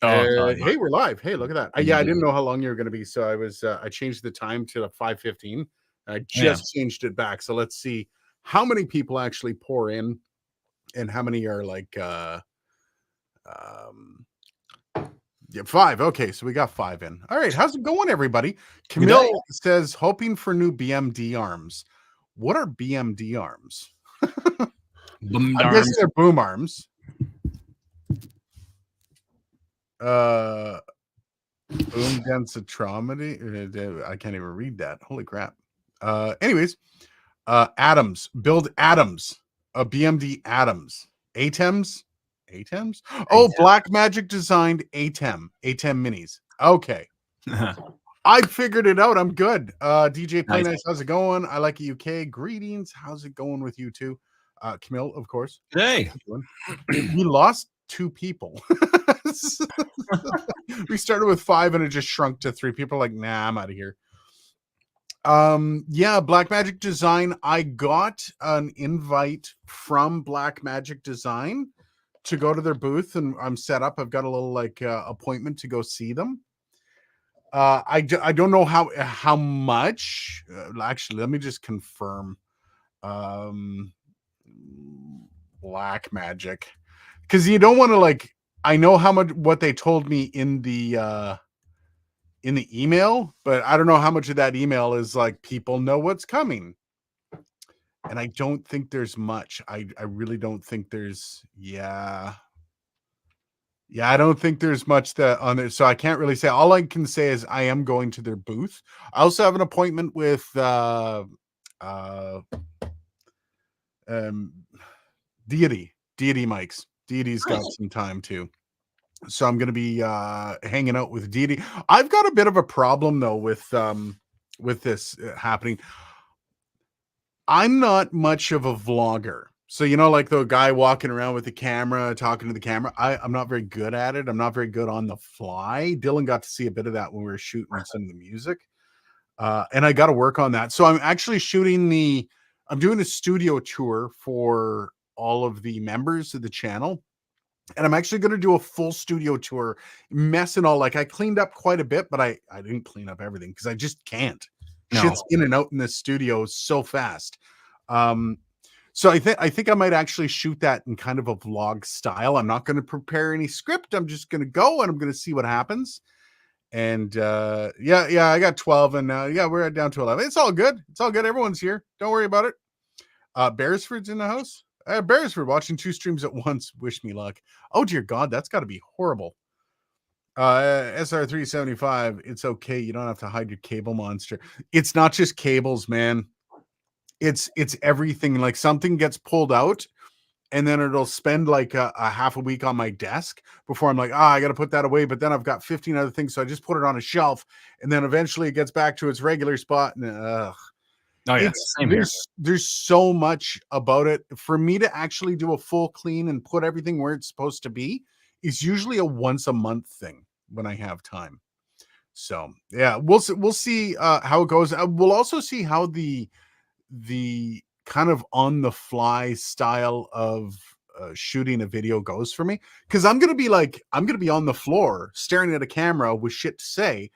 Oh God. Hey, we're live. Hey, look at that. Yeah, I didn't know how long you were going to be, so I changed the time to 5:15. I just changed it back. So let's see how many people actually pour in and how many are like um yeah, 5. Okay, so we got 5 in. All right, how's it going, everybody? Camille says hoping for new BMD arms. What are BMD arms? Boom I'm guessing they're boom arms. Boom densitometry. I can't even read that. Holy crap. Anyways, atoms. Build atoms. BMD atoms. ATEMs. ATEMs? Oh, Black Magic designed ATEM. ATEM minis. Okay. I figured it out. I'm good. DJ Play Nice. How's it going? I like UK. Greetings. How's it going with you too? Camille, of course. Hey. We lost 2 people. We started with 5 and it just shrunk to 3. People are like, nah, I'm out of here. Yeah, Black Magic Design. I got an invite from Black Magic Design to go to their booth, and I'm set up. I've got a little like appointment to go see them. I don't know how much. Actually, let me just confirm. Black Magic, because you don't want to like. I know how much what they told me in the email, but I don't know how much of that email is like people know what's coming. And I don't think there's much. I really don't think there's I don't think there's much that on there. So I can't really say. All I can say is I am going to their booth. I also have an appointment with Deity Mics. Deity's got some time too. So I'm going to be hanging out with Deity. I've got a bit of a problem though with this happening. I'm not much of a vlogger. So, you know, like the guy walking around with the camera, talking to the camera, I'm not very good at it. I'm not very good on the fly. Dylan got to see a bit of that when we were shooting some of the music. And I got to work on that. So I'm actually I'm doing a studio tour for all of the members of the channel. And I'm actually going to do a full studio tour, mess and all. Like I cleaned up quite a bit, but I didn't clean up everything because I just can't. No. Shit's in and out in this studio so fast. So I think I might actually shoot that in kind of a vlog style. I'm not going to prepare any script. I'm just going to go and I'm going to see what happens. And yeah, I got 12 and we're down to 11. It's all good. It's all good. Everyone's here. Don't worry about it. Beresford's in the house. Beresford watching 2 streams at once. Wish me luck. Oh dear God, that's got to be horrible. SR375. It's okay. You don't have to hide your cable monster. It's not just cables, man. It's everything. Like something gets pulled out, and then it'll spend like a half a week on my desk before I'm like, I got to put that away. But then I've got 15 other things, so I just put it on a shelf, and then eventually it gets back to its regular spot. And Oh yeah, there's so much about it. For me to actually do a full clean and put everything where it's supposed to be is usually a once a month thing when I have time. So yeah, we'll see how it goes. We'll also see how the kind of on the fly style of shooting a video goes for me, because I'm gonna be on the floor staring at a camera with shit to say,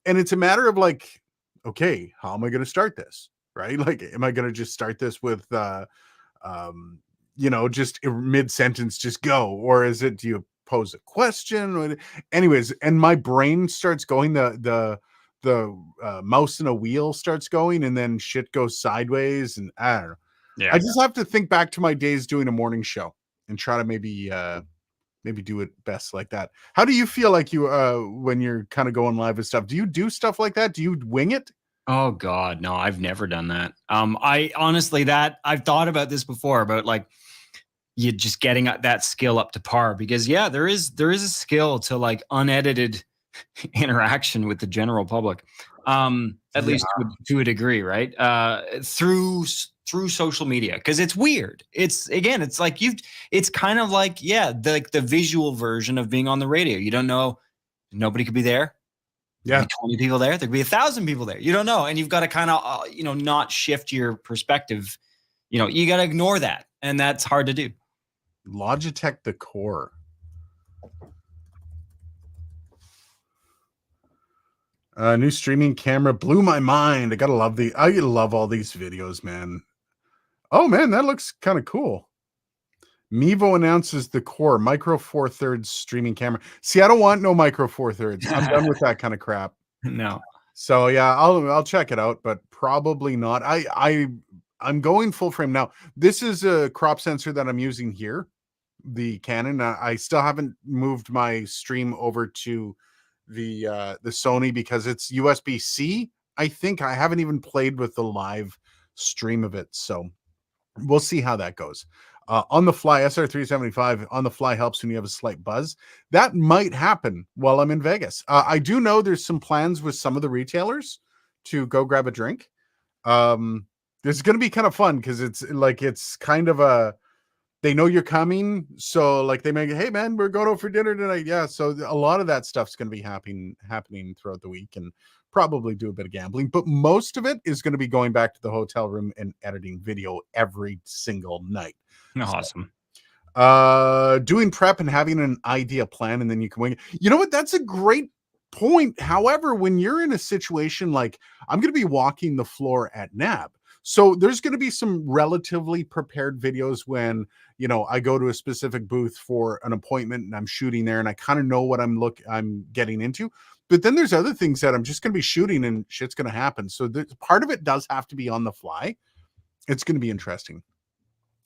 and it's a matter of like, okay, how am I gonna start this? Right? Like, am I going to just start this with, just mid-sentence, just go? Or is it, do you pose a question? Anyways, and my brain starts going, the mouse in a wheel starts going, and then shit goes sideways. And I don't know. Yeah. I just have to think back to my days doing a morning show and try to maybe do it best like that. How do you feel like you, when you're kind of going live and stuff? Do you do stuff like that? Do you wing it? Oh God, no, I've never done that. I honestly, I've thought about this before, about like you just getting that skill up to par, because yeah, there is a skill to like unedited interaction with the general public, at least to a degree, right? Through social media, because it's weird. It's like it's kind of like, the visual version of being on the radio. You don't know, nobody could be there. Yeah, 20 people there. There could be 1,000 people there. You don't know, and you've got to kind of not shift your perspective. You got to ignore that, and that's hard to do. Logitech the Core. New streaming camera blew my mind. I love all these videos, man. Oh man, that looks kind of cool. Mevo announces the Core Micro Four Thirds streaming camera. See, I don't want no Micro Four Thirds. I'm done with that kind of crap. No. So yeah, I'll check it out, but probably not. I'm going full frame now. This is a crop sensor that I'm using here, the Canon. I still haven't moved my stream over to the Sony because it's USB-C. I think I haven't even played with the live stream of it, so we'll see how that goes. On the fly, SR375 on the fly helps when you have a slight buzz. That might happen while I'm in Vegas. I do know there's some plans with some of the retailers to go grab a drink. It's going to be kind of fun because it's kind of a, they know you're coming, so like they make, hey man, we're going out for dinner tonight. Yeah, so a lot of that stuff's going to be happening throughout the week, and probably do a bit of gambling, but most of it is going to be going back to the hotel room and editing video every single night. Awesome. Doing prep and having an idea plan, and then you can wing it. You know what? That's a great point. However, when you're in a situation like I'm going to be walking the floor at NAB, so there's going to be some relatively prepared videos when, you know, I go to a specific booth for an appointment and I'm shooting there and I kind of know what I'm getting into. But then there's other things that I'm just going to be shooting and shit's going to happen. So part of it does have to be on the fly. It's going to be interesting.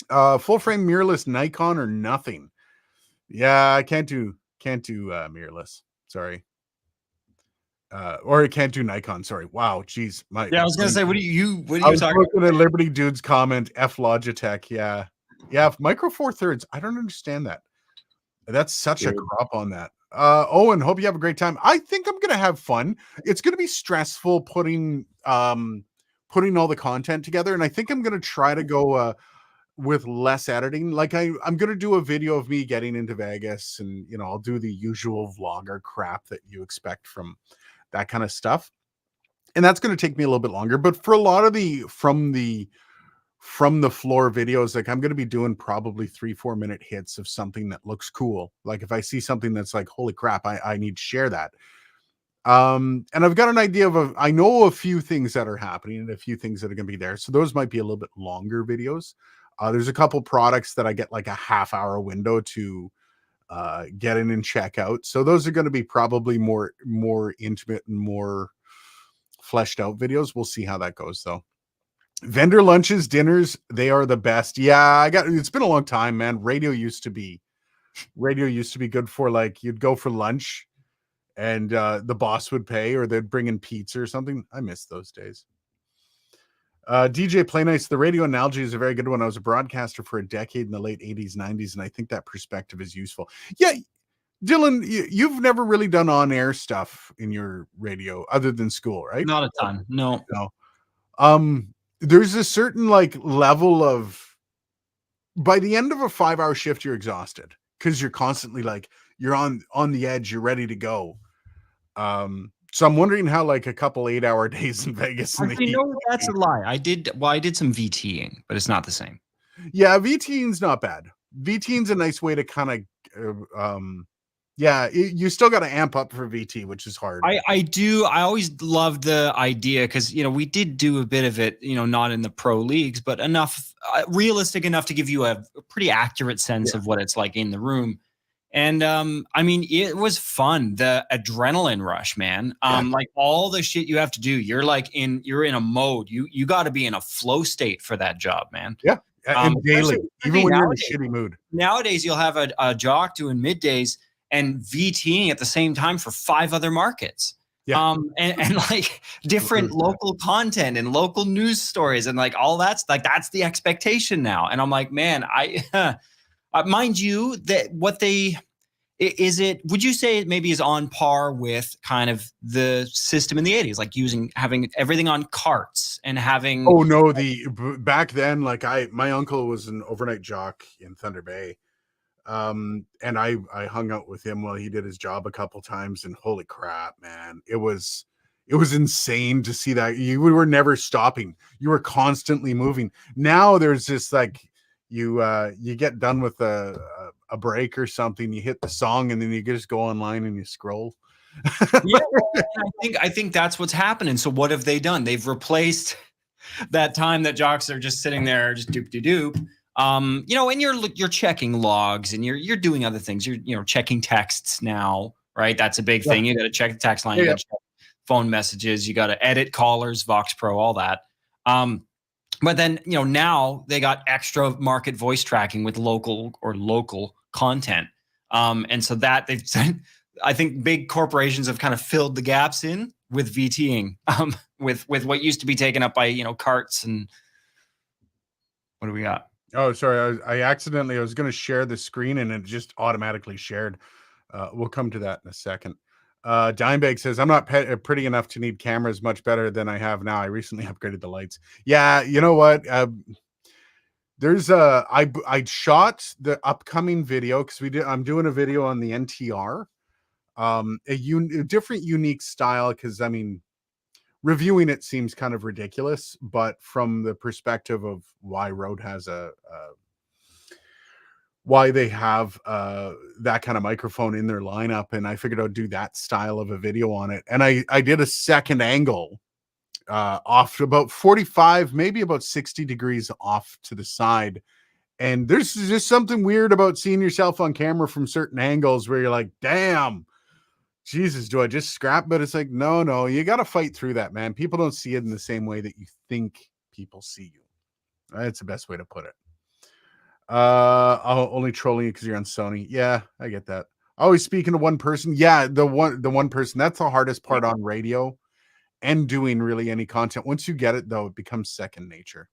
Full frame mirrorless Nikon or nothing. Yeah, I can't do mirrorless. Sorry. Or I can't do Nikon. Sorry. Wow. Geez. Yeah, I was gonna say, what are you I was talking looking at Liberty Dude's comment. F Logitech. Yeah. Yeah. Micro Four Thirds. I don't understand that. That's such a crop on that. Owen, hope you have a great time. I think I'm gonna have fun. It's gonna be stressful putting all the content together, and I think I'm gonna try to go with less editing. Like I'm gonna do a video of me getting into Vegas, and you know, I'll do the usual vlogger crap that you expect from that kind of stuff. And that's gonna take me a little bit longer. But for a lot of the from the floor videos, like I'm going to be doing probably 3-4 minute hits of something that looks cool. Like if I see something that's like, holy crap, I need to share that. And I've got an idea of I know a few things that are happening and a few things that are going to be there. So those might be a little bit longer videos. There's a couple products that I get like a half-hour window to get in and check out. So those are going to be probably more intimate and more fleshed out videos. We'll see how that goes though. Vendor lunches, dinners, they are the best. Yeah, it's been a long time, man. Radio used to be good for like you'd go for lunch and the boss would pay or they'd bring in pizza or something. I miss those days. DJ Play Nice, the radio analogy is a very good one. I was a broadcaster for a decade in the late 80s, 90s, and I think that perspective is useful. Yeah, Dylan, you've never really done on-air stuff in your radio other than school, right? Not a ton. No. There's a certain like level of, by the end of a 5-hour shift, you're exhausted because you're constantly like you're on the edge, you're ready to go. So I'm wondering how like a couple 8-hour days in Vegas. Actually, no, that's a lie. I did some VTing, but it's not the same. Yeah, VTing's not bad. VTing's a nice way to kind of yeah, you still got to amp up for VT, which is hard. I do. I always love the idea because, you know, we did do a bit of it, you know, not in the pro leagues, but enough realistic enough to give you a pretty accurate sense of what it's like in the room. And I mean, it was fun. The adrenaline rush, man. Like all the shit you have to do, you're in a mode. You got to be in a flow state for that job, man. Yeah. And daily, even when you're in a shitty mood. Nowadays, you'll have a jock doing middays and VTing at the same time for 5 other markets. Yeah. And like different local content and local news stories and like all that's the expectation now. And I'm like, man, mind you that would you say it maybe is on par with kind of the system in the 80s, like having everything on carts and having. Oh no, back then, like my uncle was an overnight jock in Thunder Bay. And I hung out with him while he did his job a couple times, and holy crap, man, it was insane to see that you were never stopping. You were constantly moving. Now there's this like you get done with a a break or something, you hit the song and then you just go online and you scroll. Yeah, I think that's what's happening. So what have they done? They've replaced that time that jocks are just sitting there, just doop de doop. And you're checking logs and you're doing other things. You're checking texts now, right? That's a big Yeah. thing. You got to check the text line. Yeah, You got to check phone messages. You got to edit callers, Vox Pro, all that. But then now they got extra market voice tracking with local content. And so that they've I think big corporations have kind of filled the gaps in with VTing, with what used to be taken up by carts. And what do we got? Oh, sorry. I was going to share the screen and it just automatically shared. We'll come to that in a second. Dimebag says, I'm not pretty enough to need cameras much better than I have now. I recently upgraded the lights. Yeah, you know what? There's I shot the upcoming video because I'm doing a video on the NTR. A different unique style, because I mean, reviewing it seems kind of ridiculous, but from the perspective of why Rode has why they have that kind of microphone in their lineup, and I figured I'd do that style of a video on it. And I did a second angle off about 45, maybe about 60 degrees off to the side. And there's just something weird about seeing yourself on camera from certain angles where you're like, damn, Jesus, do I just scrap? But it's like, no, you got to fight through that, man. People don't see it in the same way that you think people see you. That's the best way to put it. Only trolling you because you're on Sony. Yeah, I get that. Always speaking to one person. Yeah, the one person. That's the hardest part on radio and doing really any content. Once you get it, though, it becomes second nature.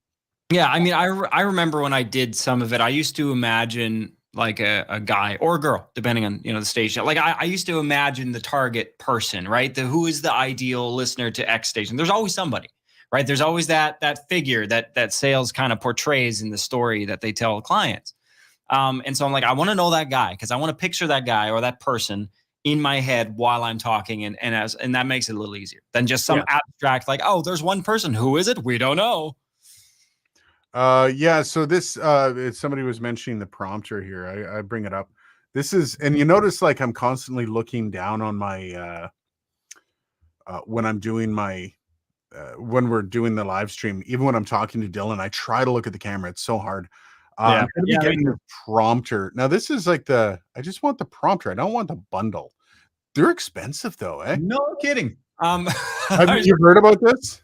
Yeah, I mean, I remember when I did some of it, I used to imagine like a guy or a girl, depending on the station. Like I used to imagine the target person, right? Who is the ideal listener to X station? There's always somebody, right? There's always that figure that sales kind of portrays in the story that they tell clients. And so I'm like, I want to know that guy because I want to picture that guy or that person in my head while I'm talking, and that makes it a little easier than just some abstract like, oh, there's one person. Who is it? We don't know. Yeah, so this somebody was mentioning the prompter here. I bring it up. This is, and you notice like I'm constantly looking down on my when I'm doing my when we're doing the live stream, even when I'm talking to Dylan, I try to look at the camera. It's so hard. I'm gonna be getting the prompter. Now, this is like I just want the prompter. I don't want the bundle. They're expensive though, eh? No kidding. Have you heard about this?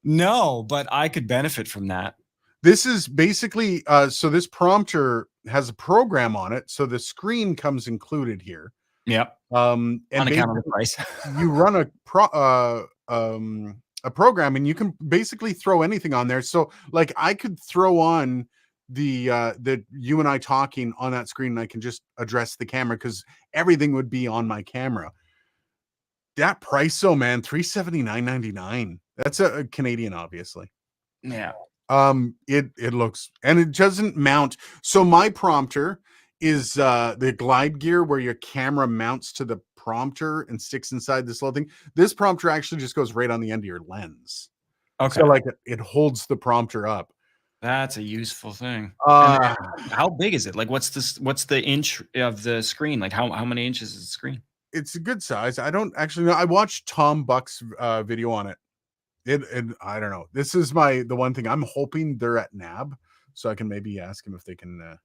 No, but I could benefit from that. This is basically so this prompter has a program on it, so the screen comes included here. Yep. And unaccountable price. You run a program and you can basically throw anything on there. So like I could throw on the you and I talking on that screen and I can just address the camera because everything would be on my camera. That price, so man, $379.99. That's a Canadian, obviously. Yeah. It looks, and it doesn't mount. So my prompter is the glide gear where your camera mounts to the prompter and sticks inside this little thing. This prompter actually just goes right on the end of your lens. Okay. So like it holds the prompter up. That's a useful thing. How big is it? Like what's the inch of the screen? Like how many inches is the screen? It's a good size. I don't actually know. I watched Tom Buck's video on it. I don't know. This is the one thing I'm hoping they're at NAB, so I can maybe ask him if they can,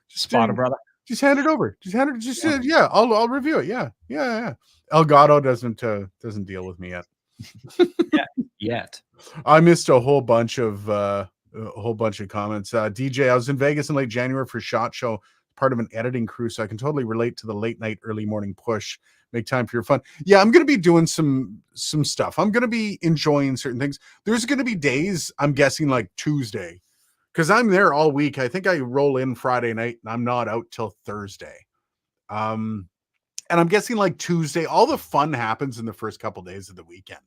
just spot a brother. Just hand it over. I'll review it. Yeah. Elgato doesn't deal with me yet. Yet. I missed a whole bunch of comments. DJ, I was in Vegas in late January for SHOT Show, part of an editing crew, so I can totally relate to the late night, early morning push. Make time for your fun. Yeah, I'm going to be doing some stuff. I'm going to be enjoying certain things. There's going to be days, I'm guessing like Tuesday, because I'm there all week. I think I roll in Friday night and I'm not out till Thursday. And I'm guessing like Tuesday, all the fun happens in the first couple days of the weekend.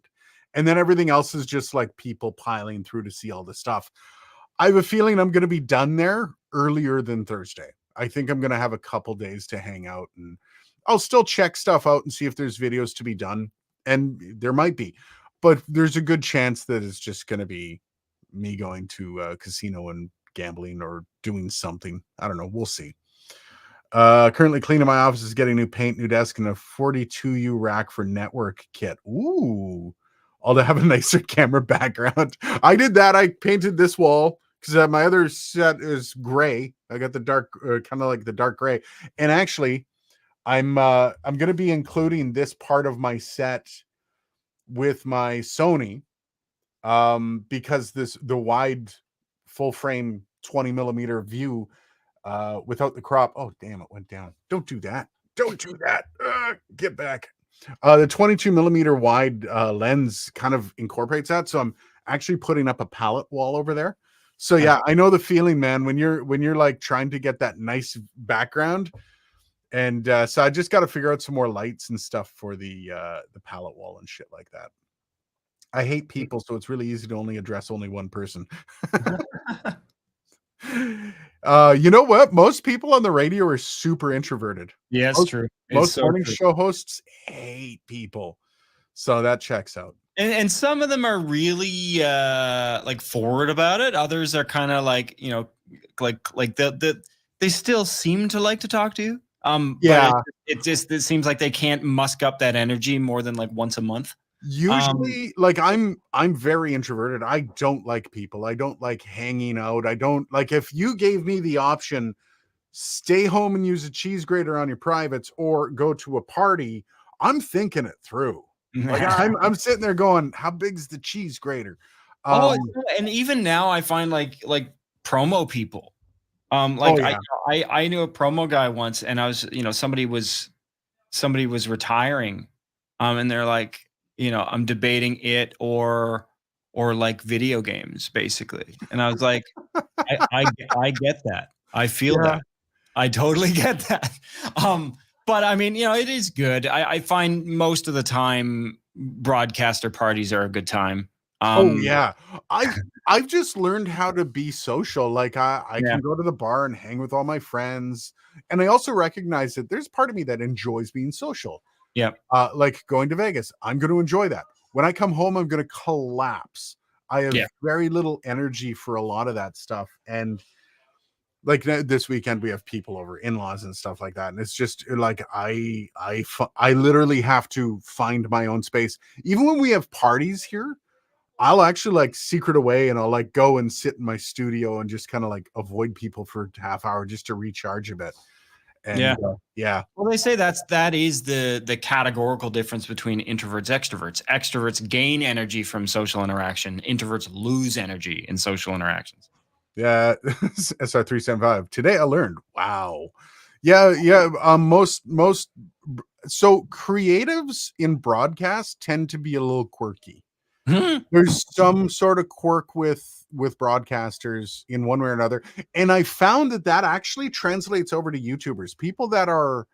And then everything else is just like people piling through to see all the stuff. I have a feeling I'm going to be done there earlier than Thursday. I think I'm going to have a couple days to hang out, and I'll still check stuff out and see if there's videos to be done. And there might be, but there's a good chance that it's just going to be me going to a casino and gambling or doing something. I don't know. We'll see. Currently cleaning my office is getting new paint, new desk, and a 42U rack for network kit. Ooh, all to have a nicer camera background. I did that. I painted this wall because my other set is gray. I got the dark, kind of like the dark gray. And actually, I'm going to be including this part of my set with my Sony, because the wide full frame 20 millimeter view, without the crop. Oh, damn, it went down. Don't do that. Don't do that. Get back. The 22 millimeter wide lens kind of incorporates that. So I'm actually putting up a palette wall over there. So yeah, I know the feeling, man, when you're like trying to get that nice background. And so I just got to figure out some more lights and stuff for the palette wall and shit like that. I hate people, so it's really easy to only address only one person. You know what? Most people on the radio are super introverted. Yeah, it's Most, true. It's most so morning true. show hosts hate people. So that checks out. And some of them are really like forward about it. Others are kind of like, you know, like they still seem to like to talk to you. Yeah. But it seems like they can't musk up that energy more than like once a month. Usually, like I'm very introverted. I don't like people. I don't like hanging out. I don't like, if you gave me the option, stay home and use a cheese grater on your privates or go to a party, I'm thinking it through. Like I'm sitting there going, how big's the cheese grater? Oh, and even now I find like promo people. Oh Like yeah. I knew a promo guy once, and I was, you know, somebody was retiring, and they're like, you know, I'm debating it or like video games basically, and I was like, I get that, I feel Yeah. that, I totally get that. But I mean, you know, it is good. I find most of the time broadcaster parties are a good time. Oh yeah. I've just learned how to be social. Like I Yeah, can go to the bar and hang with all my friends. And I also recognize that there's part of me that enjoys being social. yeah, Like going to Vegas, I'm going to enjoy that. When I come home, I'm going to collapse. I have yeah. very little energy for a lot of that stuff. And like this weekend, we have people over, in-laws and stuff like that. And it's just like, I literally have to find my own space. Even when we have parties here, I'll actually like secret away and I'll like go and sit in my studio and just kind of like avoid people for a half hour just to recharge a bit. And Yeah. yeah. Well, they say that is the categorical difference between introverts, extroverts. Extroverts gain energy from social interaction. Introverts lose energy in social interactions. Yeah, SR375. Today I learned. Wow. Yeah, yeah. Most so creatives in broadcast tend to be a little quirky. There's some sort of quirk with broadcasters in one way or another, and I found that actually translates over to YouTubers. People that are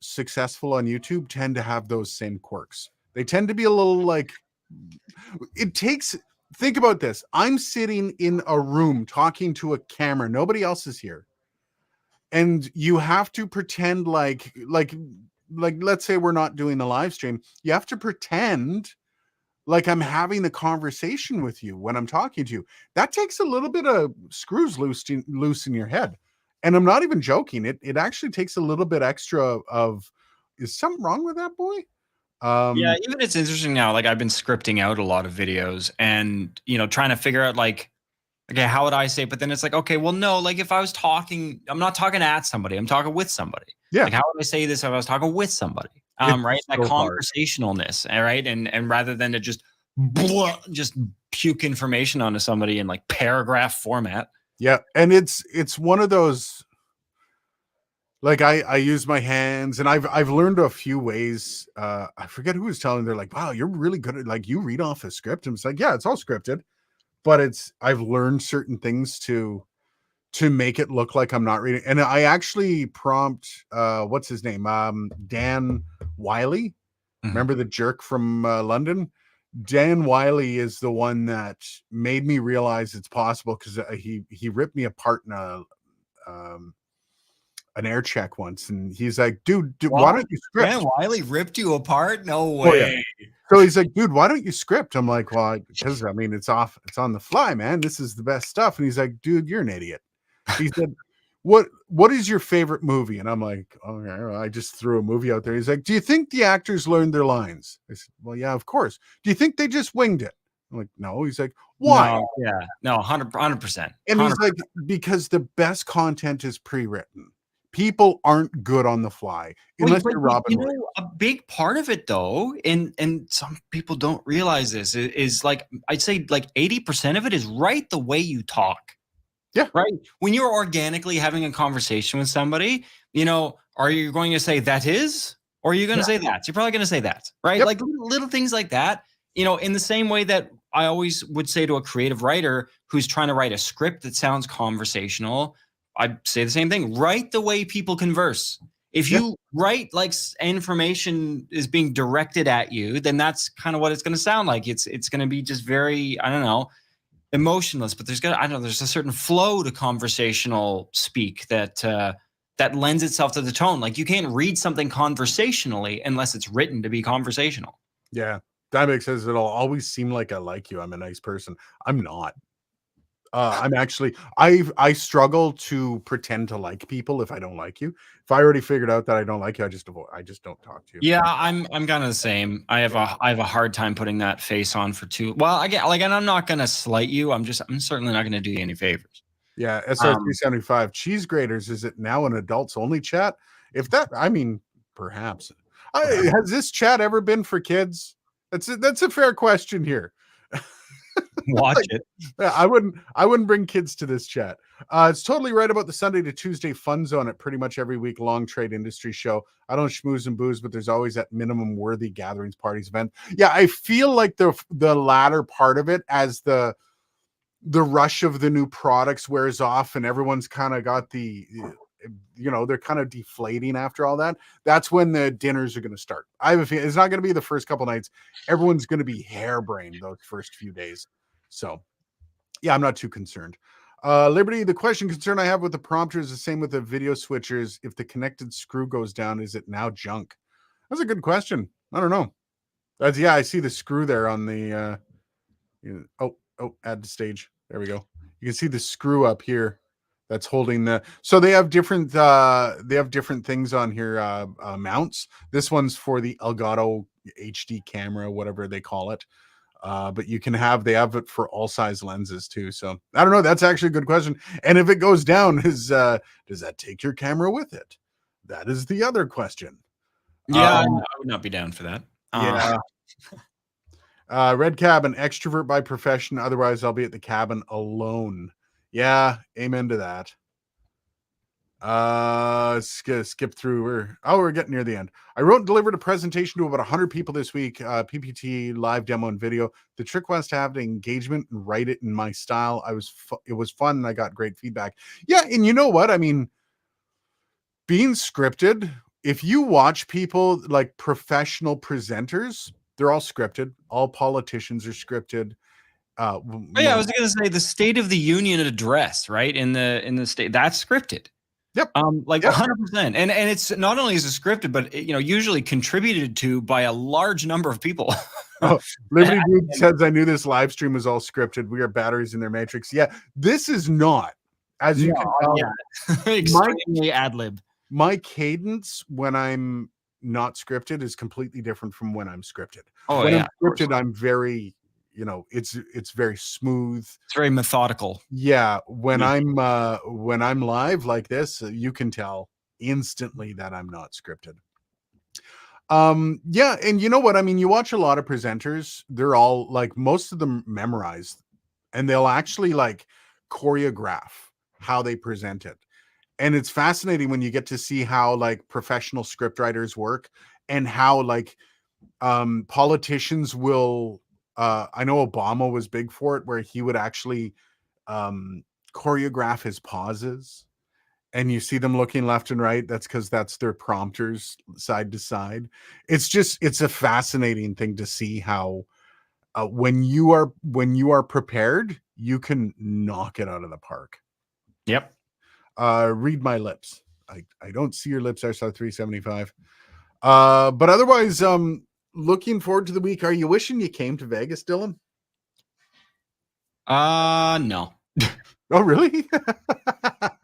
successful on YouTube tend to have those same quirks. They tend to be a little like, it takes, think about this. I'm sitting in a room talking to a camera. Nobody else is here. And you have to pretend like let's say we're not doing the live stream. You have to pretend like I'm having a conversation with you when I'm talking to you. That takes a little bit of screws loose in your head. And I'm not even joking. It actually takes a little bit extra of, is something wrong with that boy? Yeah, Um even it's interesting now. Like I've been scripting out a lot of videos, and you know, trying to figure out like, okay, how would I say it? But then it's like, okay, well, no, like if I was talking, I'm not talking at somebody, I'm talking with somebody. yeah, Like, how would I say this if I was talking with somebody? Right? it's That so hard. conversationalness, all right? And rather than to just puke information onto somebody in like paragraph format. Yeah, and it's one of those, like I use my hands, and I've learned a few ways. I forget who was telling, they're like, wow, you're really good at, like, you read off a script. And it's like, yeah, it's all scripted, but I've learned certain things to make it look like I'm not reading. And I actually prompt what's his name? Dan Wiley. Mhm. Remember the jerk from London? Dan Wiley is the one that made me realize it's possible, because he ripped me apart in um, an air check once, and he's like, dude, why What? don't you Dan script? Wiley ripped you apart? No Oh yeah. way. So he's like, dude, why don't you script? I'm like, well, because I mean, it's on the fly, man. This is the best stuff. And he's like, dude, you're an idiot. He said, what is your favorite movie? And I'm like, okay, well, I just threw a movie out there. He's like, do you think the actors learned their lines? I said, well, yeah, of course. Do you think they just winged it? I'm like, no. He's like, why? No, yeah, no, 100%, And he's like, because the best content is pre-written. People aren't good on the fly Wait, unless but you're Robin you Williams. know, a big part of it though, and some people don't realize this is like I'd say like 80% of it is right the way you talk. Yeah. Right. When you're organically having a conversation with somebody, are you going to say that is, or are you going to say that? You're probably going to say that, right? Yep. Like little things like that, in the same way that I always would say to a creative writer who's trying to write a script that sounds conversational, I'd say the same thing. Write the way people converse. If Yeah. you write like information is being directed at you, then that's kind of what it's going to sound like. It's going to be just very, I don't know, emotionless, but there's a certain flow to conversational speak that lends itself to the tone. Like you can't read something conversationally unless it's written to be conversational. Yeah. Dimebag says it'll always seem like I like you. I'm a nice person. I'm not. I'm actually I struggle to pretend to like people if I don't like you. If I already figured out that I don't like you, I just don't talk to you. Yeah, I'm kind of the same. I have a hard time putting that face on for too well. I get like, and I'm not gonna slight you. I'm certainly not gonna do you any favors. Yeah, Um, SR375 cheese graters. Is it now an adults only chat? If that, I mean, perhaps. Has this chat ever been for kids? That's a fair question here. Watch Like, it. yeah, I wouldn't bring kids to this chat. It's totally right about the Sunday to Tuesday fun zone at pretty much every week long trade industry show. I don't schmooze and booze, but there's always that minimum worthy gatherings, parties, event. Yeah, I feel like the latter part of it, as the rush of the new products wears off and everyone's kind of got they're kind of deflating after all that. That's when the dinners are going to start. I have a feeling it's not going to be the first couple nights. Everyone's going to be harebrained those first few days. So yeah, I'm not too concerned. Liberty, the concern I have with the prompter is the same with the video switchers. If the connected screw goes down, is it now junk? That's a good question. I don't know. I see the screw there on the add to stage. There we go. You can see the screw up here that's holding so they have different things on here, mounts. This one's for the Elgato HD camera, whatever they call it. But they have it for all size lenses too. So I don't know. That's actually a good question. And if it goes down, does that take your camera with it? That is the other question. Yeah, I would not be down for that. Yeah. Red Cab, an extrovert by profession. Otherwise, I'll be at the cabin alone. Yeah, amen to that. Skip through. We're getting near the end. I wrote and delivered a presentation to about 100 people this week. PPT, live demo, and video. The trick was to have the engagement and write it in my style. It was fun, and I got great feedback. Yeah, and you know what? I mean, being scripted. If you watch people like professional presenters, they're all scripted. All politicians are scripted. I was going to say the State of the Union address, right? In the state, that's scripted. Yep. 100%. And it's not only is it scripted, but usually contributed to by a large number of people. Liberty Dude says, I knew this live stream was all scripted. We are batteries in their matrix. Yeah, this is not. As you can tell, extremely ad lib. My cadence when I'm not scripted is completely different from when I'm scripted. When I'm scripted, I'm very, it's very smooth. It's very methodical. Yeah. When I'm live like this, you can tell instantly that I'm not scripted. Yeah, and you know what? I mean, you watch a lot of presenters, they're all like, most of them memorized, and they'll actually like choreograph how they present it. And it's fascinating when you get to see how like professional scriptwriters work, and how like politicians will I know Obama was big for it, where he would actually choreograph his pauses, and you see them looking left and right. That's because that's their prompters side to side. It's a fascinating thing to see how when you are prepared, you can knock it out of the park. Yep. Read my lips. I don't see your lips. I saw 375. But otherwise, looking forward to the week. Are you wishing you came to Vegas, Dylan? No. Oh, really?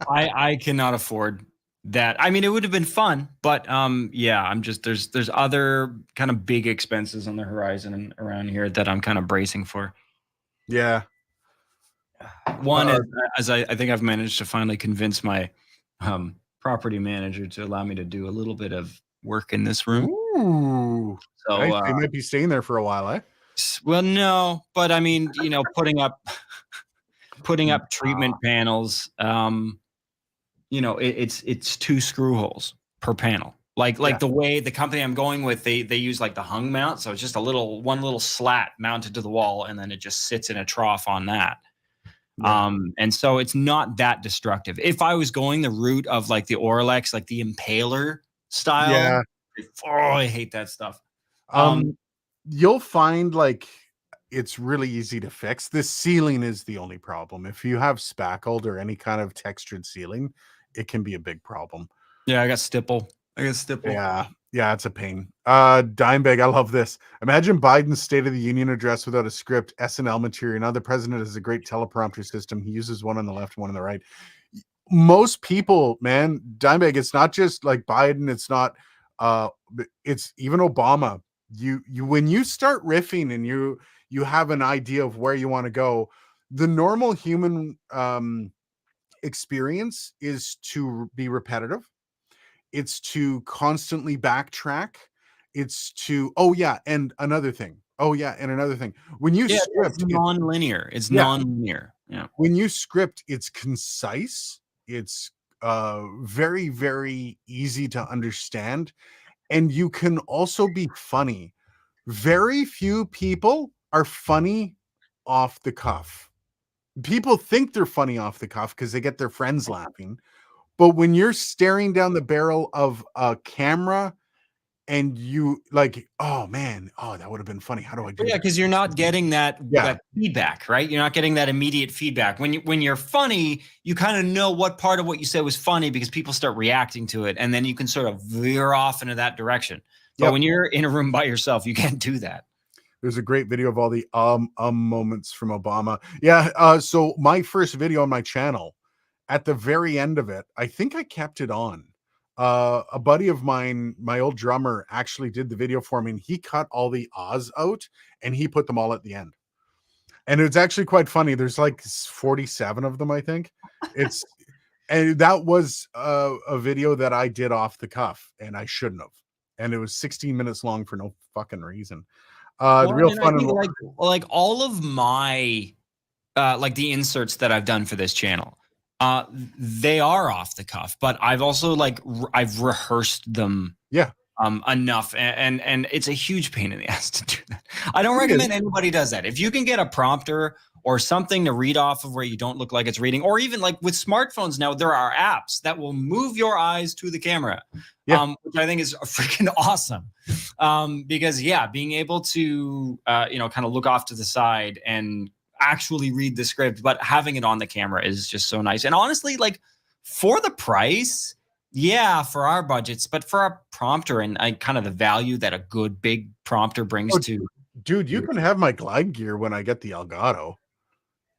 I cannot afford that. I mean, it would have been fun, but yeah, I'm just there's other kind of big expenses on the horizon and around here that I'm kind of bracing for. Yeah. One Uh, is, as I think I've managed to finally convince my property manager to allow me to do a little bit of work in this room. ooh, So, nice. You might be staying there for a while, eh? well, no, but I mean, putting up Ah, treatment panels. It's two screw holes per panel. Like yeah, the way the company I'm going with, they use like the hung mount, so it's just one little slat mounted to the wall, and then it just sits in a trough on that. yeah, And so it's not that destructive. If I was going the route of like the Orlex, like the Impaler style, yeah. oh, I hate that stuff. Um, Um, you'll find like it's really easy to fix. This ceiling is the only problem. If you have spackled or any kind of textured ceiling, it can be a big problem. yeah, I got stipple. I got stipple. Yeah, yeah, it's a pain. Dimebag, I love this. Imagine Biden's State of the Union address without a script, SNL material. Now the president has a great teleprompter system. He uses one on the left, one on the right. Most people, man, Dimebag, it's not just like Biden, it's not it's even Obama. You when you start riffing and you have an idea of where you want to go, the normal human experience is to be repetitive. It's to constantly backtrack. It's to oh yeah, and another thing. Oh yeah, and another thing. When you Yeah, it's script, it's non-linear. It's yeah, non-linear. Yeah. when you script, it's concise. It's very very easy to understand, and you can also be funny. Very few people are funny off the cuff. People think they're funny off the cuff because they get their friends laughing. But when you're staring down the barrel of a camera and you like, oh man, oh, that would have been funny. How do I Well, do yeah, that? because you're not getting that Yeah. that feedback, right? You're not getting that immediate feedback. When you're funny, you kind of know what part of what you said was funny because people start reacting to it, and then you can sort of veer off into that direction. But Yep. when you're in a room by yourself, you can't do that. There's a great video of all the moments from Obama. Yeah. So my first video on my channel, at the very end of it, I think I kept it on. A buddy of mine, my old drummer, actually did the video for me, and he cut all the ahs out and he put them all at the end. And it's actually quite funny. There's like 47 of them, I think. It's and that was a video that I did off the cuff, and I shouldn't have. And it was 16 minutes long for no fucking reason. The Well, real and I fun think and like all of my like the inserts that I've done for this channel, they are off the cuff, but I've also I've rehearsed them yeah, enough, and it's a huge pain in the ass to do that. I don't it is. recommend anybody does that. If you can get a prompter or something to read off of where you don't look like it's reading, or even like with smartphones now, there are apps that will move your eyes to the camera, Yeah. which I think is freaking awesome. Because yeah, being able to kind of look off to the side and actually read the script, but having it on the camera is just so nice. And honestly, like for the price, yeah, for our budgets, but for our prompter and kind of the value that a good big prompter brings Oh, to dude, you your. can have my glide gear when I get the Elgato.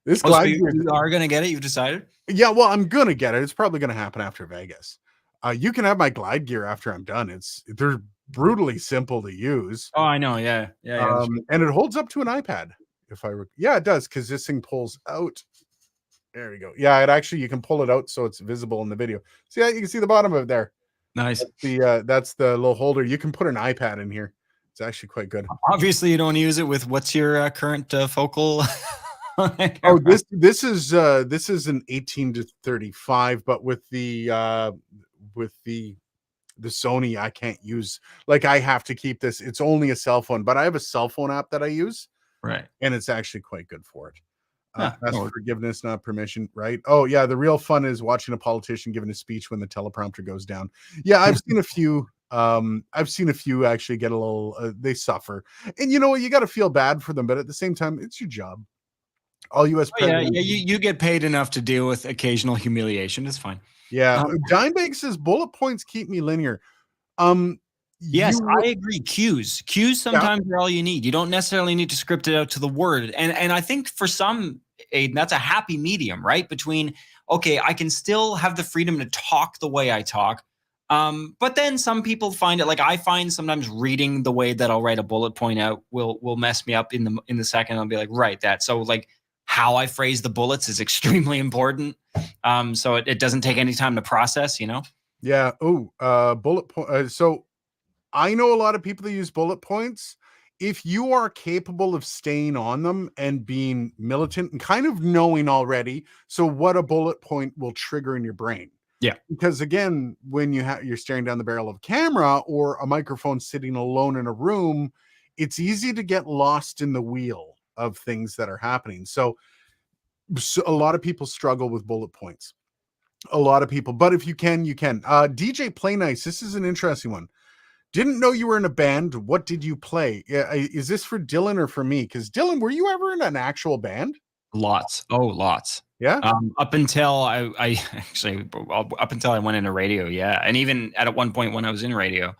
This Oh, so glide gear, you are gonna get it? You've decided? yeah, well, I'm gonna get it. It's probably gonna happen after Vegas. You can have my glide gear after I'm done. They're brutally simple to use. Oh, I know. Yeah, yeah, yeah. That's And it holds up to an iPad. Yeah, it does because this thing pulls out. There we go. Yeah, it actually you can pull it out so it's visible in the video. See, you can see the bottom of it there. nice. That's the little holder. You can put an iPad in here. It's actually quite good. Obviously, you don't use it with what's your current focal? Oh, this is an 18 to 35, but with the Sony, I can't use like I have to keep this. It's only a cell phone, but I have a cell phone app that I use, Right. and it's actually quite good for it. Yeah. Ask for forgiveness, not permission, right? Oh yeah, the real fun is watching a politician giving a speech when the teleprompter goes down. Yeah, I've seen a few. I've seen a few actually get a little. They suffer, and you know what? You got to feel bad for them, but at the same time, it's your job. All U.S. Oh, yeah, presidents. yeah. You get paid enough to deal with occasional humiliation. It's fine. Yeah, Um, Dimebag says bullet points keep me linear. Um, Yes, you I agree. Cues yeah, sometimes are all you need. You don't necessarily need to script it out to the word. And I think for some, Aiden, that's a happy medium, right? Between okay, I can still have the freedom to talk the way I talk. But then some people find it, like I find sometimes reading the way that I'll write a bullet point out will mess me up in the second. I'll be like, right, that. So like how I phrase the bullets is extremely important. So it doesn't take any time to process, you know? Yeah. Oh, bullet point. So I know a lot of people that use bullet points. If you are capable of staying on them and being militant and kind of knowing already, so what a bullet point will trigger in your brain. Yeah. Because again, when you're staring down the barrel of a camera or a microphone sitting alone in a room, it's easy to get lost in the wheel of things that are happening. So a lot of people struggle with bullet points. A lot of people, but if you can, you can. DJ Play Nice, this is an interesting one. Didn't know you were in a band. What did you play? Is this for Dylan or for me? Because Dylan, were you ever in an actual band? Lots. Oh, lots. Yeah. Up until I actually up until I went into radio, yeah. And even at one point when I was in radio,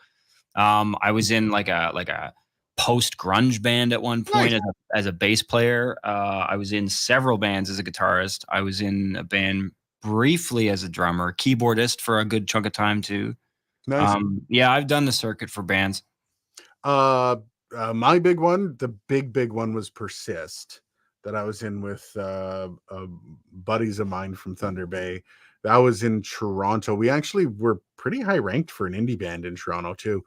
I was in like a post grunge band at one point Nice. as a bass player. I was in several bands as a guitarist. I was in a band briefly as a drummer, keyboardist for a good chunk of time too. Nice. Yeah, I've done the circuit for bands. Uh, my big one, the big one was Persist that I was in with buddies of mine from Thunder Bay. That was in Toronto. We actually were pretty high ranked for an indie band in Toronto too.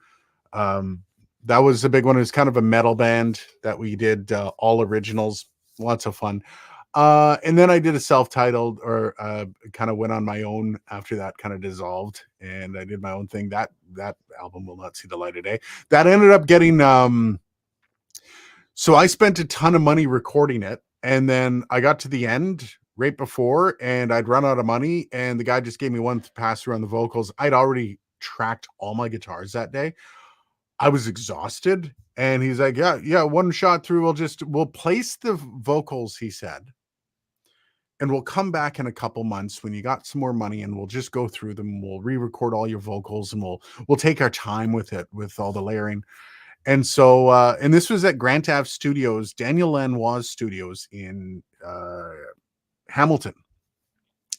Um, that was a big one. It was kind of a metal band that we did all originals, lots of fun. And then I did a self-titled or kind of went on my own after that kind of dissolved and I did my own thing. That album will not see the light of day. That ended up getting so I spent a ton of money recording it and then I got to the end right before and I'd run out of money and the guy just gave me one pass through on the vocals. I'd already tracked all my guitars that day. I was exhausted and he's like, yeah, one shot through. We'll place the vocals, he said, and we'll come back in a couple months when you got some more money and we'll just go through them. We'll re-record all your vocals and we'll take our time with it, with all the layering. And so and this was at Grant Ave Studios, Daniel Lanois Studios in Hamilton.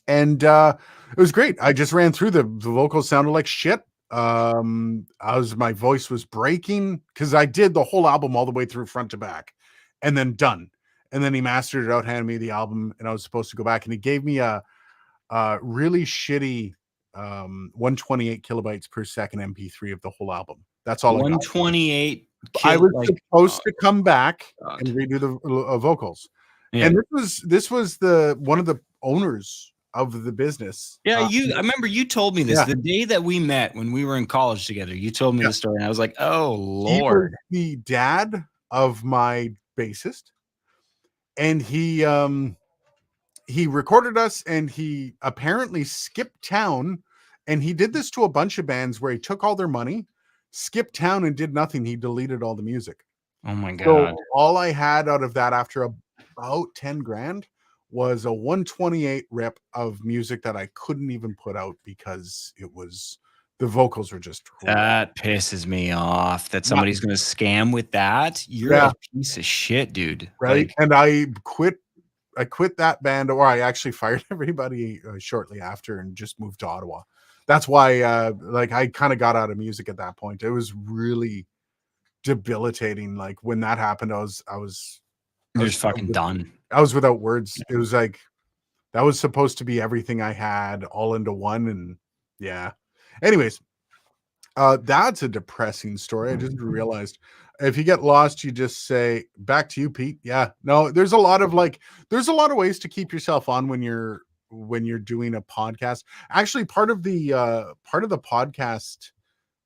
And it was great. I just ran through the vocals sounded like shit. My voice was breaking because I did the whole album all the way through front to back and then done. And then he mastered it out, handed me the album, and I was supposed to go back and he gave me a really shitty 128 kilobytes per second MP3 of the whole album. That's all I got. 128 I was like supposed to come back God. and redo the vocals. Yeah. And this was the one of the owners of the business. Yeah, I remember you told me this Yeah. the day that we met when we were in college together. You told me Yeah. the story, and I was like, "Oh He was Lord!" the dad of my bassist, and he recorded us, and he apparently skipped town, and he did this to a bunch of bands where he took all their money, skipped town, and did nothing. He deleted all the music. Oh my God! So all I had out of that after about 10 grand was a 128 rip of music that I couldn't even put out because the vocals were just That pisses me off that Yeah. somebody's going to scam with that. You're Yeah. a piece of shit, dude. Right. Like, And I quit that band, or I actually fired everybody shortly after and just moved to Ottawa. That's why I kind of got out of music at that point. It was really debilitating. Like when that happened, I was you're just fucking done. I was without words. It was like that was supposed to be everything I had all into one. And yeah. Anyways, that's a depressing story. I just realized if you get lost, you just say back to you, Pete. Yeah. No, there's a lot of ways to keep yourself on when you're doing a podcast. Actually, part of the podcast,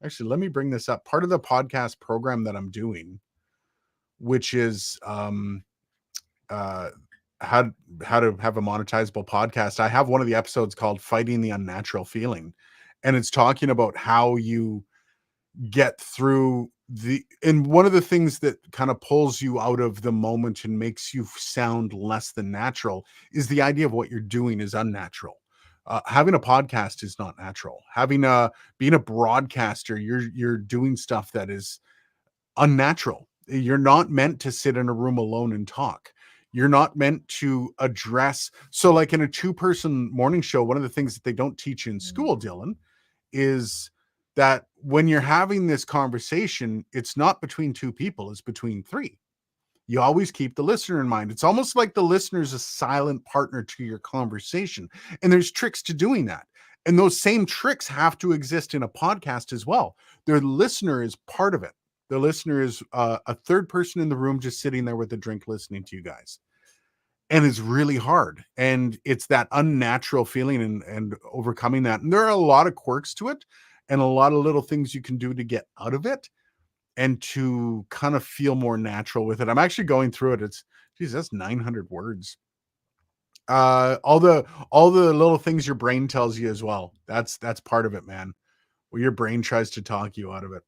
actually, let me bring this up. Part of the podcast program that I'm doing, which is how to have a monetizable podcast. I have one of the episodes called Fighting the Unnatural Feeling, and it's talking about how you get through and one of the things that kind of pulls you out of the moment and makes you sound less than natural is the idea of what you're doing is unnatural. Having a podcast is not natural. Being a broadcaster, you're doing stuff that is unnatural. You're not meant to sit in a room alone and talk. You're not meant to address. So, like in a 2-person morning show, one of the things that they don't teach you in school, Dylan, is that when you're having this conversation, it's not between 2 people, it's between 3. You always keep the listener in mind. It's almost like the listener is a silent partner to your conversation. And there's tricks to doing that. And those same tricks have to exist in a podcast as well. The listener is part of it. The listener is a third person in the room just sitting there with a drink listening to you guys. And it's really hard. And it's that unnatural feeling and overcoming that. And there are a lot of quirks to it and a lot of little things you can do to get out of it and to kind of feel more natural with it. I'm actually going through it. It's, geez, that's 900 words. All the little things your brain tells you as well. That's part of it, man. Where your brain tries to talk you out of it.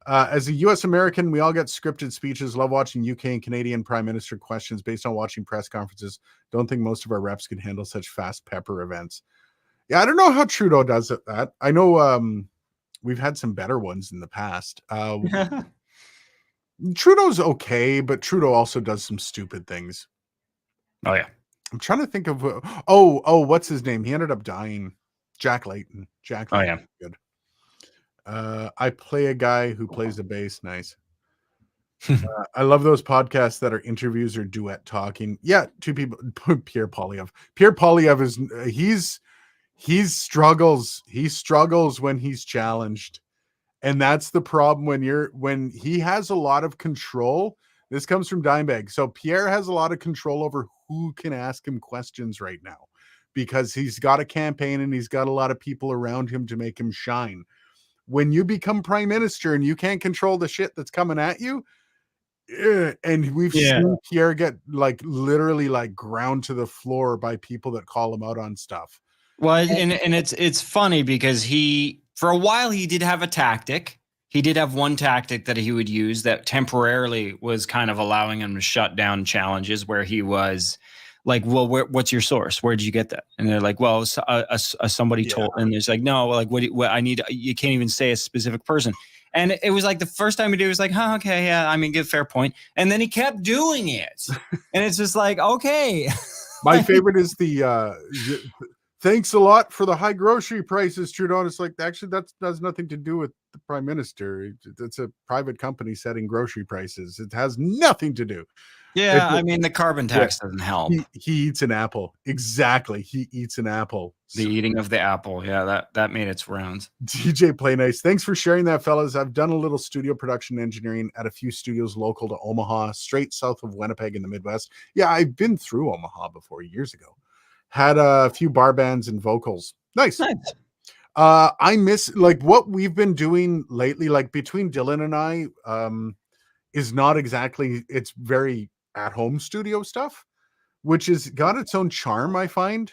As a US American, we all get scripted speeches. Love watching UK and Canadian Prime Minister questions based on watching press conferences. Don't think most of our reps can handle such fast pepper events. Yeah, I don't know how Trudeau does that. I know we've had some better ones in the past. Trudeau's okay, but Trudeau also does some stupid things. Oh yeah. I'm trying to think of what's his name? He ended up dying. Jack Layton. Jack Layton. Oh yeah. Good. I play a guy who plays the bass. Nice. I love those podcasts that are interviews or duet talking. Yeah, 2 people. Pierre Polyev. Pierre Polyev is he struggles. He struggles when he's challenged. And that's the problem when he has a lot of control. This comes from Dimebag. So Pierre has a lot of control over who can ask him questions right now because he's got a campaign and he's got a lot of people around him to make him shine. When you become prime minister and you can't control the shit that's coming at you, and we've seen Pierre get like literally like ground to the floor by people that call him out on stuff. Well, and it's funny because he, for a while, he did have a tactic. He did have one tactic that he would use that temporarily was kind of allowing him to shut down challenges where he was like, well, what's your source? Where did you get that? And they're like, well, somebody told, and there's like, no, like what I need, you can't even say a specific person. And it was like the first time he did, it was like, huh, okay, yeah, I mean, good, fair point. And then he kept doing it. And it's just like, okay. My favorite is the thanks a lot for the high grocery prices, Trudeau. It's like, actually, that has nothing to do with the prime minister. It's a private company setting grocery prices. It has nothing to do. Yeah, I mean, the carbon tax doesn't help. He eats an apple. Exactly. He eats an apple. The eating of the apple. Yeah, that made its rounds. DJ Play Nice. Thanks for sharing that, fellas. I've done a little studio production engineering at a few studios local to Omaha, straight south of Winnipeg in the Midwest. Yeah, I've been through Omaha before years ago. Had a few bar bands and vocals. Nice. I miss like what we've been doing lately, like between Dylan and I, is not exactly, it's very at-home studio stuff, which has got its own charm, I find.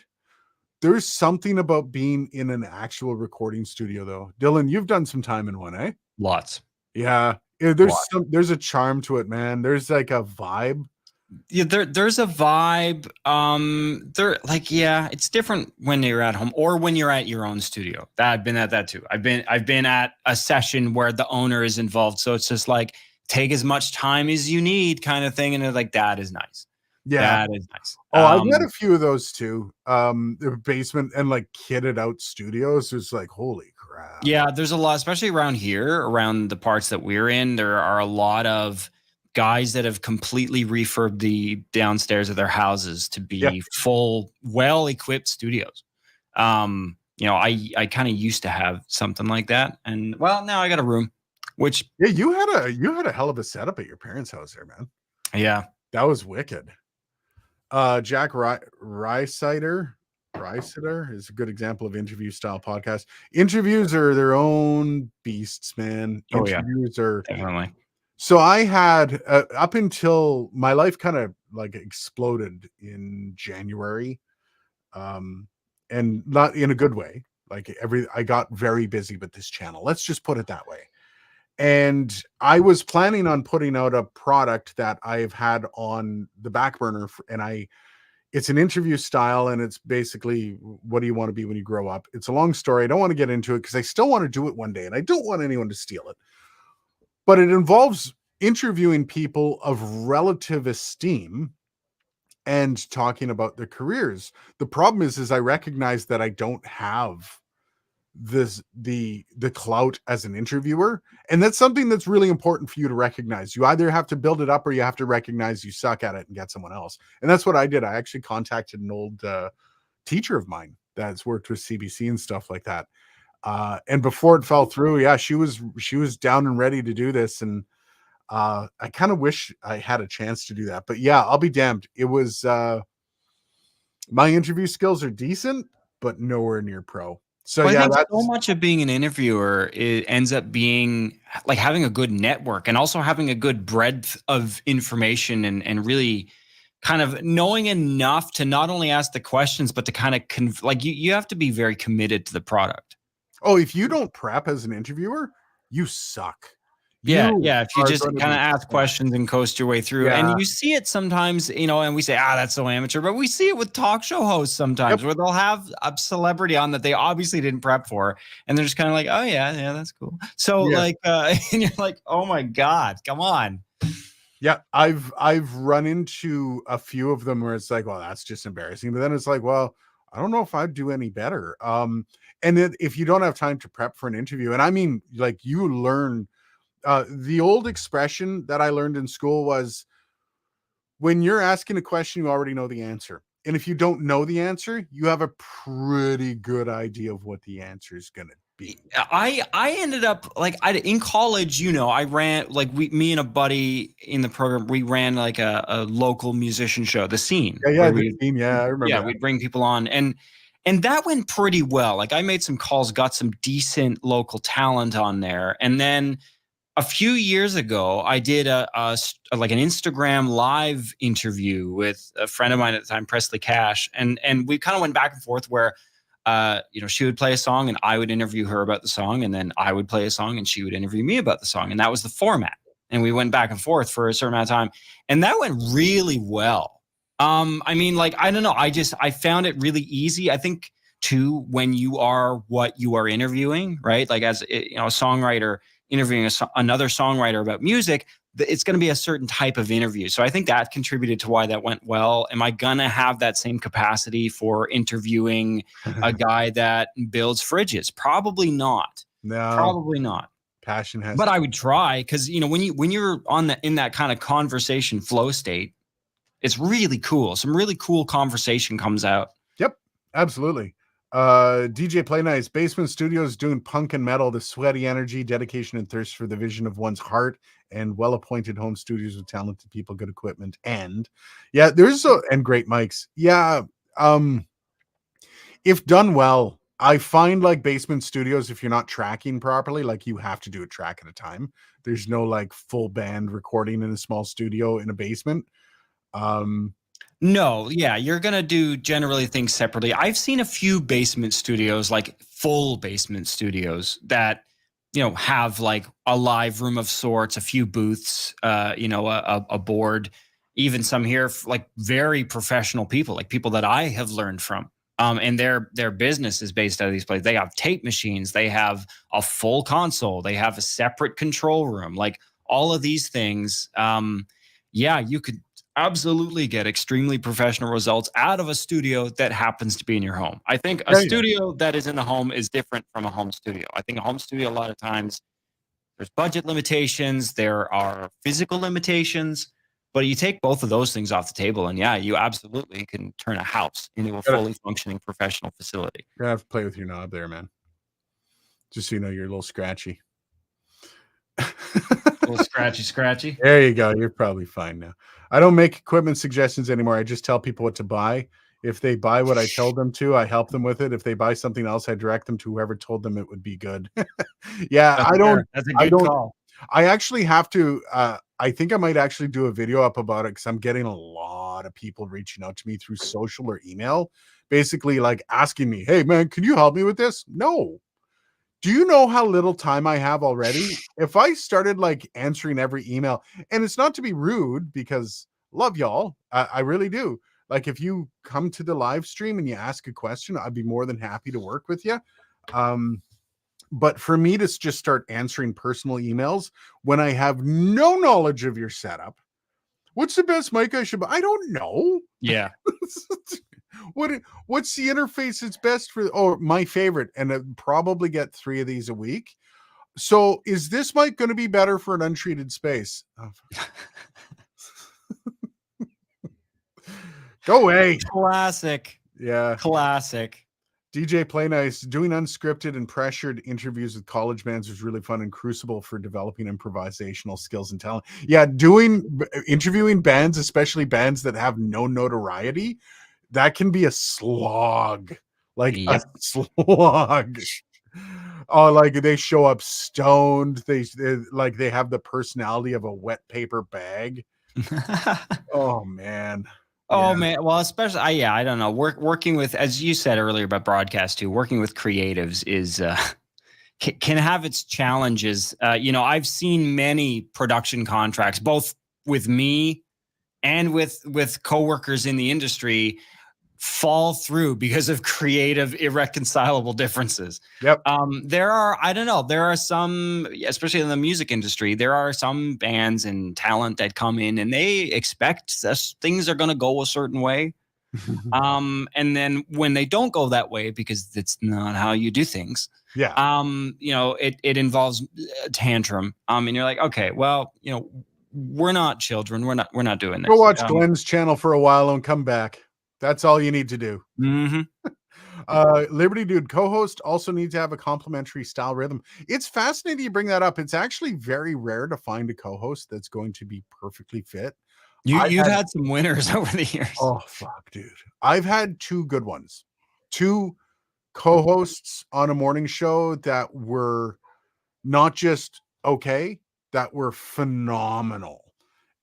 There's something about being in an actual recording studio, though. Dylan, you've done some time in one, eh? Lots. Yeah. There's a charm to it, man. There's like a vibe. Yeah, there's a vibe. It's different when you're at home or when you're at your own studio. I've been at that too. I've been at a session where the owner is involved, so it's just like take as much time as you need, kind of thing, and it's like that is nice. Yeah, that is nice. I've had a few of those too. The basement and like kitted out studios. It's like holy crap. Yeah, there's a lot, especially around here, around the parts that we're in. There are a lot of guys that have completely refurbed the downstairs of their houses to be full, well-equipped studios. I kind of used to have something like that, and well, now I got a room. Which you had a hell of a setup at your parents' house there, man. Yeah, that was wicked. Jack Rysider is a good example of interview style podcast. Interviews are their own beasts, man. Interviews are definitely. So I had up until my life kind of like exploded in January, and not in a good way. Like I got very busy with this channel. Let's just put it that way. And I was planning on putting out a product that I've had on the back burner, it's an interview style, and it's basically, what do you want to be when you grow up? It's a long story. I don't want to get into it because I still want to do it one day, and I don't want anyone to steal it. But it involves interviewing people of relative esteem and talking about their careers. The problem is I recognize that I don't have the clout as an interviewer, and that's something that's really important for you to recognize. You either have to build it up or you have to recognize you suck at it and get someone else. And that's what I did. I actually contacted an old teacher of mine that's worked with CBC and stuff like that. And before it fell through, yeah, she was down and ready to do this. And I kind of wish I had a chance to do that. But yeah, I'll be damned. It was my interview skills are decent, but nowhere near pro. So Well, I yeah, think so that's much of being an interviewer, it ends up being like having a good network and also having a good breadth of information, and really kind of knowing enough to not only ask the questions, but to kind of like you have to be very committed to the product. oh, if you don't prep as an interviewer, you suck. Yeah, You yeah. If you are just going to kind of be ask yeah, questions and coast your way through, and yeah, you see it sometimes, and we say, that's so amateur, but we see it with talk show hosts yep, sometimes where they'll have a celebrity on that they obviously didn't prep for, and they're just kind of like, oh yeah, yeah, that's cool. So yeah. like, and you're like, oh my god, come on. Yeah, I've run into a few of them where it's like, well, that's just embarrassing. But then it's like, well, I don't know if I'd do any better. And then if you don't have time to prep for an interview, and I mean, like you learn, the old expression that I learned in school was when you're asking a question, you already know the answer. And if you don't know the answer, you have a pretty good idea of what the answer is going to be. I ended up like in college, I ran like me and a buddy in the program, we ran like a local musician show, The Scene, Yeah, yeah, where the we scene. Yeah, I remember yeah, that. we'd bring people on, and that went pretty well. Like I made some calls, got some decent local talent on there. And then a few years ago, I did like an Instagram live interview with a friend of mine at the time, Presley Cash, and we kind of went back and forth where she would play a song and I would interview her about the song, and then I would play a song and she would interview me about the song, and that was the format. And we went back and forth for a certain amount of time, and that went really well. I mean, like, I don't know, I found it really easy. I think too, when you are what you are interviewing, right? Like as a songwriter interviewing another songwriter about music, it's going to be a certain type of interview. So I think that contributed to why that went well. Am I going to have that same capacity for interviewing a guy that builds fridges? Probably not. No, Probably not. passion has But to. I would try, because when you're in that kind of conversation flow state, it's really cool. Some really cool conversation comes out. Yep, absolutely. DJ Play Nice, Basement Studios doing punk and metal, the sweaty energy, dedication, and thirst for the vision of one's heart, and well-appointed home studios with talented people, good equipment, and yeah, and great mics. Yeah, if done well, I find like basement studios, if you're not tracking properly, like you have to do a track at a time. There's no like full band recording in a small studio in a basement. Um, No, yeah, you're gonna do generally things separately. I've seen a few basement studios, like full basement studios, that have like a live room of sorts, a few booths, a board, even some here, like very professional people, like people that I have learned from. And their business is based out of these places. They have tape machines, they have a full console, they have a separate control room, like all of these things. Yeah, you could absolutely get extremely professional results out of a studio that happens to be in your home. I think a yeah, yeah. studio that is in the home is different from a home studio. I think a home studio, a lot of times, there's budget limitations, there are physical limitations, but you take both of those things off the table, and yeah, you absolutely can turn a house into a Gotta, fully functioning professional facility. gotta have to play with your knob there, man. Just so you know, you're a little scratchy. A little scratchy, scratchy. There you go. You're probably fine now. I don't make equipment suggestions anymore. I just tell people what to buy. If they buy what I tell them to, I help them with it. If they buy something else, I direct them to whoever told them it would be good. Yeah, That's fair. That's a I good don't, call. I actually have to, I think I might actually do a video up about it because I'm getting a lot of people reaching out to me through social or email, basically like asking me, hey man, can you help me with this? No. Do you know how little time I have already? If I started like answering every email, and it's not to be rude because love y'all, I really do. Like if you come to the live stream and you ask a question, I'd be more than happy to work with you. Um, but for me to just start answering personal emails when I have no knowledge of your setup, What's the best mic I should buy? I don't know. Yeah. What's the interface that's best for? Oh, my favorite, and I probably get 3 of these a week. So, is this mic going to be better for an untreated space? Oh. Go away. Classic. Yeah. Classic. DJ Play Nice, doing unscripted and pressured interviews with college bands was really fun and crucible for developing improvisational skills and talent. Yeah, interviewing bands, especially bands that have no notoriety, that can be a slog. Like a Yep. slog. Oh, like they show up stoned. They have the personality of a wet paper bag. Oh man. Oh Yeah. man, well, especially I don't know. Working with, as you said earlier about broadcast too, working with creatives is can have its challenges. I've seen many production contracts, both with me and with coworkers in the industry, fall through because of creative irreconcilable differences. Yep. There are some, especially in the music industry, there are some bands and talent that come in and they expect things are going to go a certain way. And then when they don't go that way, because it's not how you do things. Yeah. It involves a tantrum. And you're like, okay, well, we're not children. We're not doing this. Go watch Glenn's channel for a while and come back. That's all you need to do. Mm-hmm. Liberty Dude, co-host also needs to have a complementary style rhythm. It's fascinating you bring that up. It's actually very rare to find a co-host that's going to be perfectly fit. You've had some winners over the years. Oh fuck, dude. I've had 2 good ones. 2 co-hosts on a morning show that were not just okay, that were phenomenal.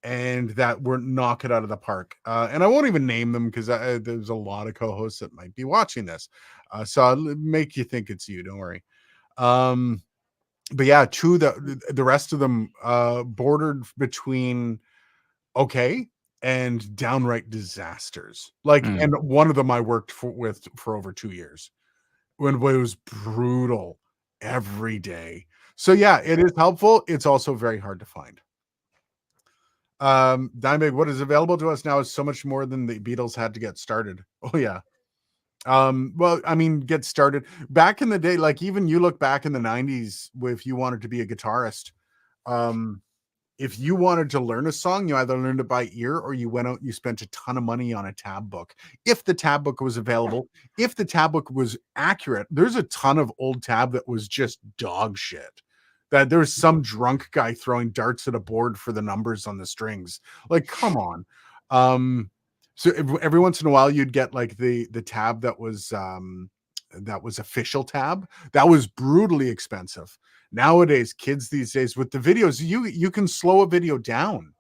And that were knock it out of the park. And I won't even name them because there's a lot of co-hosts that might be watching this. So I'll make you think it's you. Don't worry. But yeah, 2, the rest of them bordered between okay and downright disasters. Like, and one of them I worked for over 2 years when it was brutal every day. So yeah, it is helpful. It's also very hard to find. Dimebag, what is available to us now is so much more than the Beatles had to get started. Oh yeah. Well, I mean, get started back in the day, like even you look back in the 90s, if you wanted to be a guitarist, if you wanted to learn a song, you either learned it by ear or you went out and you spent a ton of money on a tab book. If the tab book was available, if the tab book was accurate, there's a ton of old tab that was just dog shit. That there's some drunk guy throwing darts at a board for the numbers on the strings. Like, come on. So every once in a while you'd get like the tab that was official tab. That was brutally expensive. Nowadays, kids these days with the videos, you can slow a video down.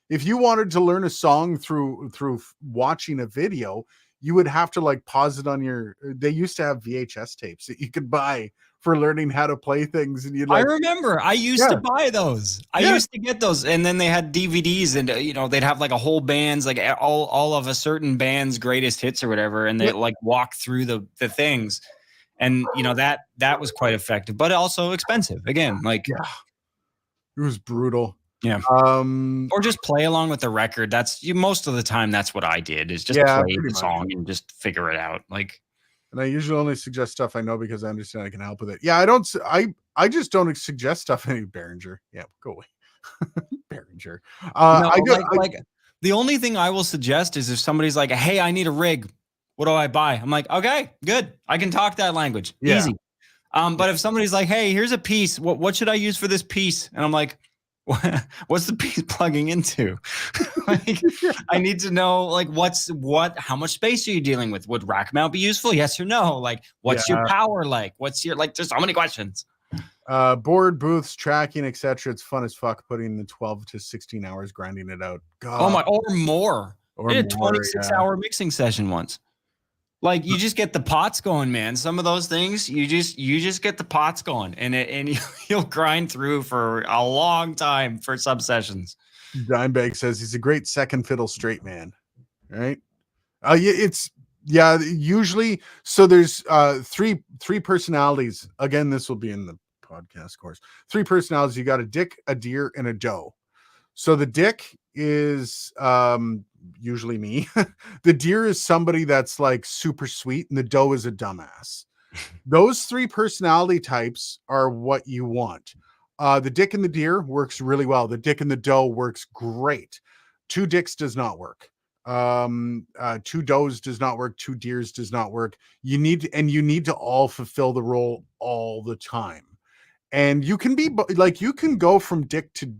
If you wanted to learn a song through watching a video, you would have to like pause it on your. They used to have VHS tapes that you could buy for learning how to play things, and I remember I used to buy those. I used to get those, and then they had DVDs, and they'd have like a whole band's like all of a certain band's greatest hits or whatever, and they like walk through the things, and that was quite effective, but also expensive. Again, like it was brutal. Yeah. Or just play along with the record. That's most of the time. That's what I did is just play the song and just figure it out. Like. And I usually only suggest stuff I know because I understand I can help with it. Yeah, I just don't suggest stuff any Behringer. Yeah, go away. Behringer. The only thing I will suggest is if somebody's like, hey, I need a rig. What do I buy? I'm like, okay, good. I can talk that language. Yeah. Easy. But if somebody's like, hey, here's a piece. What should I use for this piece? And I'm like, what's the piece plugging into? Like, I need to know like how much space are you dealing with? Would rack mount be useful? Yes or no? Like, what's your power like? What's your there's so many questions. Board, booths, tracking, etc. It's fun as fuck putting the 12 to 16 hours grinding it out. God. Oh my, or more. I did a 26-hour mixing session once. Like you just get the pots going, man. Some of those things you just get the pots going, and you'll grind through for a long time for sub sessions. Dimebag says he's a great second fiddle straight man, right? Usually. So there's three personalities. Again, this will be in the podcast course. 3 personalities. You got a dick, a deer, and a doe. So the dick is usually me. The deer is somebody that's like super sweet, and the doe is a dumbass. Those three personality types are what you want. The dick and the deer works really well. The dick and the doe works great. Two dicks does not work. Two does does not work. Two deers does not work. You need to all fulfill the role all the time. And you can be like, you can go from dick to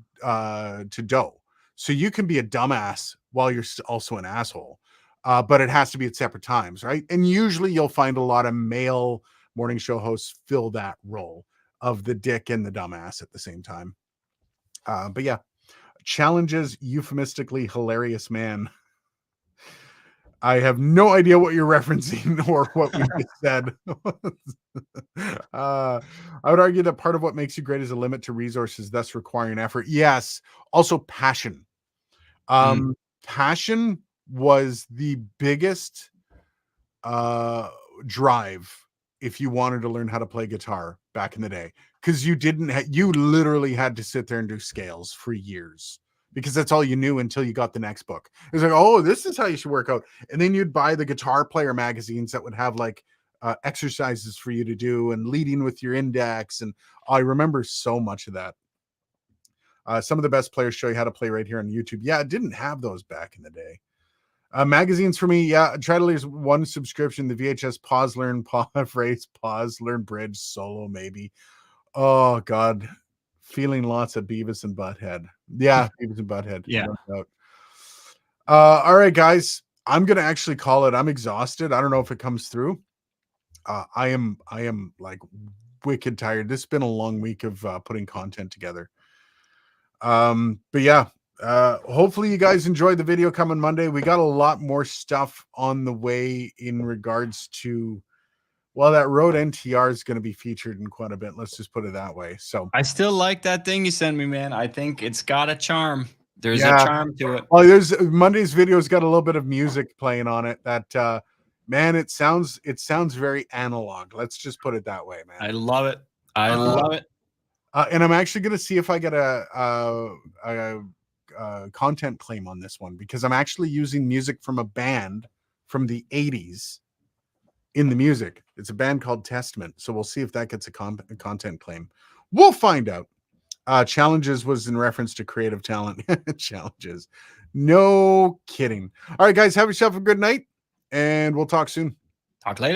doe. So you can be a dumbass while you're also an asshole. But it has to be at separate times, right? And usually you'll find a lot of male morning show hosts fill that role of the dick and the dumbass at the same time. But yeah, challenges euphemistically hilarious man. I have no idea what you're referencing or what we just said. I would argue that part of what makes you great is a limit to resources, thus requiring effort. Yes. Also passion. Mm. Passion was the biggest drive if you wanted to learn how to play guitar back in the day, because you literally had to sit there and do scales for years, because that's all you knew until you got the next book. It was like, oh, this is how you should work out. And then you'd buy the guitar player magazines that would have like exercises for you to do and leading with your index. And I remember so much of that. Some of the best players show you how to play right here on YouTube. Yeah, it didn't have those back in the day. Magazines for me, yeah. Try to lose one subscription. The VHS pause, learn, pause, race, pause, learn, bridge, solo, maybe. Oh God, feeling lots of Beavis and Butthead. Yeah, Beavis and Butthead. Yeah. No doubt. All right, guys. I'm gonna actually call it. I'm exhausted. I don't know if it comes through. I am like wicked tired. This has been a long week of putting content together. But yeah, hopefully you guys enjoyed the video coming Monday. We got a lot more stuff on the way in regards to, well, that Rode NTR is going to be featured in quite a bit. Let's just put it that way. So I still like that thing you sent me, man. I think it's got a charm. There's yeah. a charm to it. Well, there's Monday's video's got a little bit of music playing on it that man, it sounds very analog. Let's just put it that way, man. I love it. I love it. And I'm actually going to see if I get a content claim on this one, because I'm actually using music from a band from the 80s in the music. It's a band called Testament. So we'll see if that gets a content claim. We'll find out. Challenges was in reference to creative talent. Challenges. No kidding. All right, guys, have yourself a good night, and we'll talk soon. Talk later.